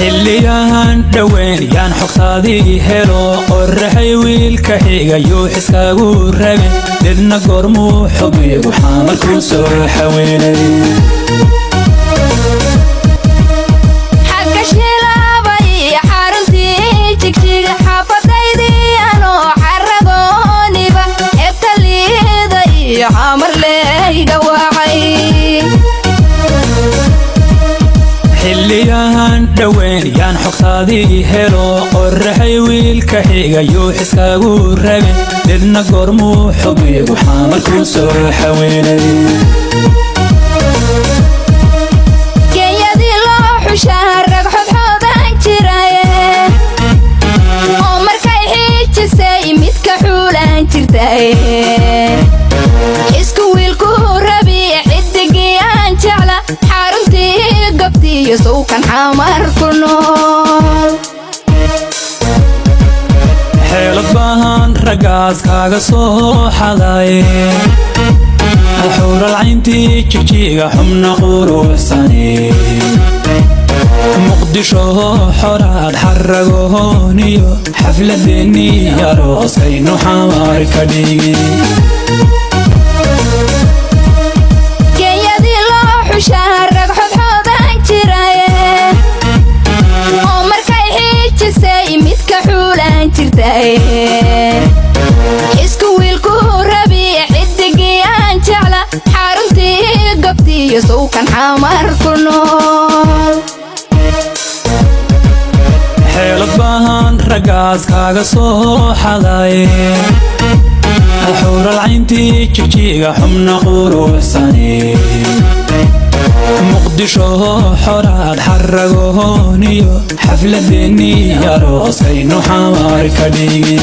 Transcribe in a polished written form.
xilligan dhaween yaan xogtaadii helo qorraxay wiilka xigayo xiskaagu rabe dadna goormuu xogigu xamalku soo xaweelay xilligan dhaween yaan xogtaadii helo qorraxay wiilka xigayo xiskaagu rabe dadna goormuu xogigu xamalku soo xaweelay geeyadii loo xushaa rag xodxodan jiraye oo markay xiijisay midka xuulan jirtaye isku wiilku rabi xidigii aan jecla xaruntii gobtiiyo sawkan xamar ku nool xeelad baahan raggaas kaaga soo xadaye xuural cayntii jigjiga xubna quruxsane muqdisho xoraad xaragooniyo xafladeennii arooskaynu xamar ka dhigi geeyadii loo xushaa rag xodxodan jiraye oo markay xiijisay midka xuulan jirtaye isku wiilku rabi xidigii aan jecla xaruntii gobtiiyo sawkan xamar ku nool xeelad baahan raggaas kaaga soo xadaye xuural cayntii jigjiga xubna quruxsane muqdisho xoraad xaragooniyo xafladeennii arooskaynu xamar ka dhigi